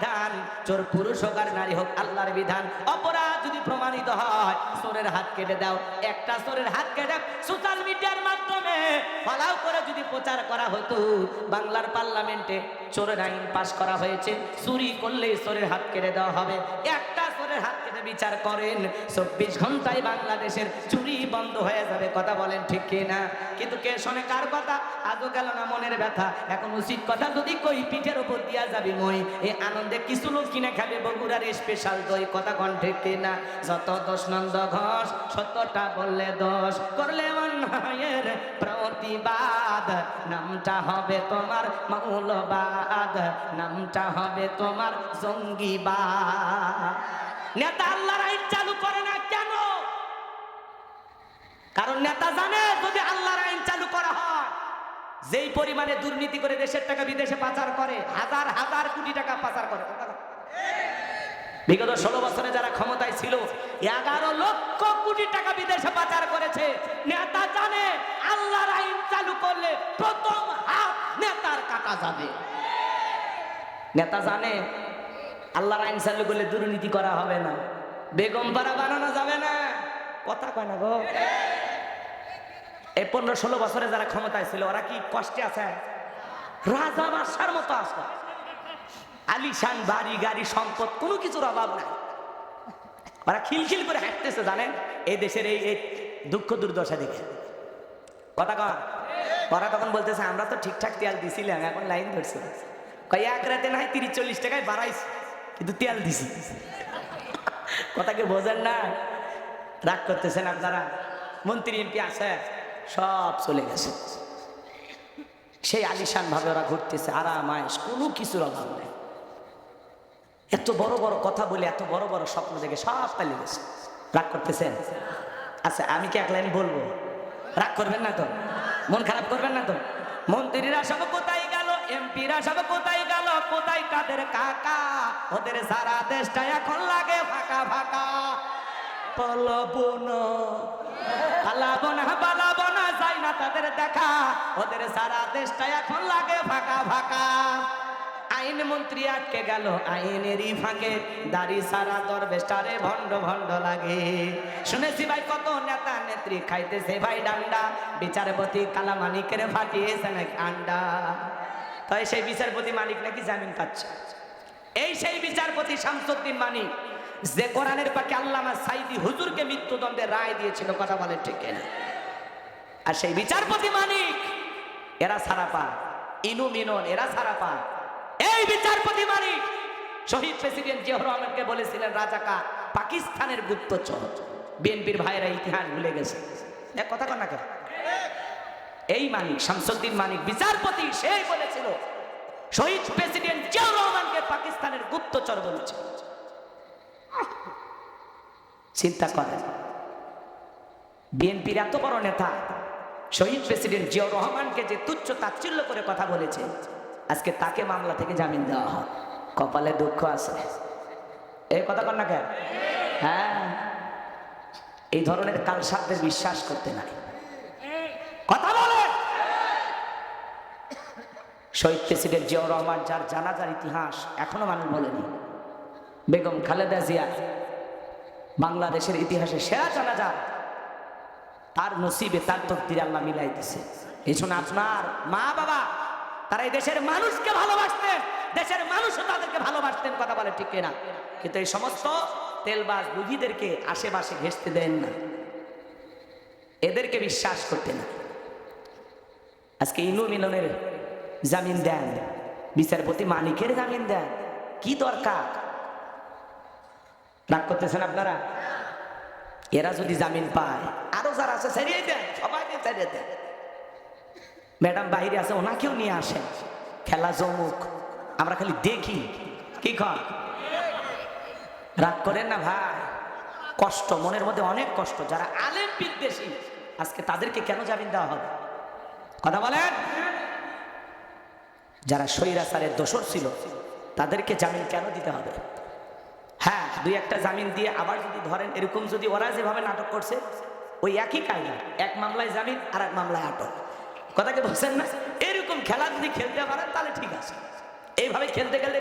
বিধান, চোর পুরুষ হোক আর নারী হোক আল্লাহর বিধান। অপরাধ যদি প্রমাণিত হয় চোরের হাত কেটে দাও। একটা চোরের হাত কেটে সোশ্যাল মিডিয়ার মাধ্যমে ফলাও করে যদি প্রচার করা হতো, বাংলার পার্লামেন্টে চোরের আইন পাশ করা হয়েছে, চুরি করলে চোরের হাত কেটে দেওয়া হবে। একটা চোরের হাত কেটে বিচার করেন, 24 ঘন্টায় বাংলাদেশের চুরি বন্ধ হয়ে যাবে। কথা বলেন ঠিক কিনা? কিন্তু কে শোনে কার কথা? আজও গেল না মনের ব্যথা। এখন উচিত কথা যদি কই, পিঠের উপর দিয়া যাবি মই। এই আনন্দে কিছু লোক কিনে খাবে বগুড়ার স্পেশাল দই। কথা কন ঠিক কিনা? যত দোষ নন্দ ঘোষ, সত্যটা বললে দোষ, করলে অন্যায়ের প্রতিবাদ, নামটা হবে তোমার মৌলবাদ, নামটা হবে তোমার জঙ্গিবাদ। নেতা আল্লাহর আইন চালু করে না কেন? কারণ নেতা জানে যদি আল্লাহর আইন চালু করা হয়, যেই পরিমাণে দুর্নীতি করে দেশের টাকা বিদেশে পাচার করে, হাজার হাজার কোটি টাকা পাচার করে। বিগত 16 বছরে যারা ক্ষমতায় ছিল 11 লক্ষ কোটি টাকা বিদেশে পাচার করেছে। নেতা জানে আল্লাহর আইন চালু করলে প্রথম হাত নেতার কাটা যাবে। নেতা জানে আল্লাহর আইন চালু করলে দুর্নীতি করা হবে না, বেগম পাড়া বানানো যাবে না। কথা কয় না গো? এই 15-16 বছরে যারা ক্ষমতায় ছিল ওরা কি কষ্টে আছে? রাজা বাদশার মতো আছে। আলিশান বাড়ি গাড়ি সম্পদ কোনো কিছুর অভাব নাই। ওরা খিলখিল করে হাঁটতেছে জানেন এই দেশের এই দুঃখ দুর্দশা দেখে। কথা কন? ওরা তখন বলতেছে আমরা তো ঠিকঠাক তেল দিছিলাম, এখন লাইন ধরছে। কয় এক রাতে নাই 30-40 টাকায় বাড়াইছে, কিন্তু তেল দিছি। কথাকে বোঝেন না? রাগ করতেছেন আপনারা? মন্ত্রী এমপি আছে, সব চলে গেছে। সেই আলিশান ভাবে ওরা ঘুরতেছে, আরাম আয়েশ, কোনো কিছুর অভাব নেই। এত বড় বড় কথা বলে, এত বড় বড় স্বপ্ন দেখে সব পালিয়ে গেছে। রাগ করতেছেন? আচ্ছা আমি কি এক লাইন বলবো? রাগ করবেন না তো? মন খারাপ করবেন না তো? মন্ত্রীরা সব কোথায় গেল? এমপিরা সব কোথায় গেল? কোথায় কাদের কাকা? ওদের সারা দেশটা এখন লাগে ফাঁকা ফাঁকা। পালাবো না পালাবো না পালাবো না, যাই না তাদের দেখা। ওদের সারা দেশটা এখন লাগে ফাঁকা ফাঁকা। আইন মন্ত্রী আটকে গেল আইনেরই ফাঁকে, দাড়ি সারা দরবেশটারে ভণ্ড ভণ্ড লাগে। শুনেছি ভাই কত নেতা নেত্রী খাইতেছে ভাই ডান্ডা, বিচারপতি কালামানিকের ফাটিয়েছে নাকি আন্ডা। তাই সেই বিচারপতি মানিক নাকি জামিন পাচ্ছে। এই সেই বিচারপতি শামসুদ্দিন মানিক যে কোরআনের পাকে আল্লামা সাইদি হুজুরকে মৃত্যুদণ্ডের রায় দিয়েছিল। কথা বলে ঠিক না? আর সেই বিচারপতি মানিক এরা ছাড়া পায়, ইনু মিনন এরা ছাড়া পায়। এই বিচারপতি মানিক শহীদ প্রেসিডেন্ট জিয়াউর রহমানকে বলেছিলেন রাজাকার, পাকিস্তানের গুপ্তচর। বিএনপির ভাইয়েরা ইতিহাস ভুলে গেছে। এক কথা কন না কেন? এই মানিক শামসুদ্দিন মানিক বিচারপতি, সেই বলেছিল শহীদ প্রেসিডেন্ট জিয়াউর রহমানকে পাকিস্তানের গুপ্তচর বলেছে। চিন্তা করেন, বিএনপির এত বড় নেতা শহীদ প্রেসিডেন্ট জিয়াউর রহমানকে যে তুচ্ছ তাচ্ছিল্য করে কথা বলেছে, আজকে তাকে মামলা থেকে জামিন দেওয়া হয়। কপালে দুঃখ আছে। এই কথা কন না কেন? হ্যাঁ, এই ধরনের কালসাপদের বিশ্বাস করতে নাই। কথা বলে শহীদ প্রেসিডেন্ট জিয়াউর রহমান, যার জানাজার ইতিহাস এখনো মানুষ বলেনি। বেগম খালেদা জিয়া বাংলাদেশের ইতিহাসে সেরা জানাজা, তার নসিবে তার তকদিরে আল্লাহ মিলাই দিছে। এই জন্য আপনার মা বাবা তারা এই দেশের মানুষকে ভালোবাসতেন, দেশের মানুষও তাদেরকে ভালোবাসতেন। কথা বলে ঠিক না? কিন্তু এই সমস্ত তেলবাজ বুঝিদেরকে আশেপাশে ঘেঁষতে দেন না, এদেরকে বিশ্বাস করতে না। আজকে ইনু মিলনের জামিন দেন, বিচারপতি মানিকের জামিন দেন, কি দরকার? রাগ করতেছেন আপনারা? এরা যদি জামিন পায় আরো যারা আছে ছাড়িয়ে দেন, সবাইকে ছাড়িয়ে দেন। ম্যাডাম বাইরে আছে, ওনাকেও নিয়ে আসেন। খেলা জমুক, আমরা খালি দেখি। কি কর? রাগ করেন না ভাই, কষ্ট মনের মধ্যে অনেক কষ্ট। যারা আলেম বিদ্বেষী আজকে তাদেরকে কেন জামিন দেওয়া হবে? কথা বলেন। যারা স্বৈরাচারের দোষর ছিল তাদেরকে জামিন কেন দিতে হবে? হ্যাঁ, দুই একটা জামিন দিয়ে আবার যদি ধরেন, এরকম যদি ওরা যেভাবে নাটক করছে ওই একই কায়দা, এক মামলায় জামিন আর এক মামলায় আটক। কথাকে বলছেন না? এরকম খেলা যদি খেলতে পারেন তাহলে ঠিক আছে। এইভাবে খেলতে গেলে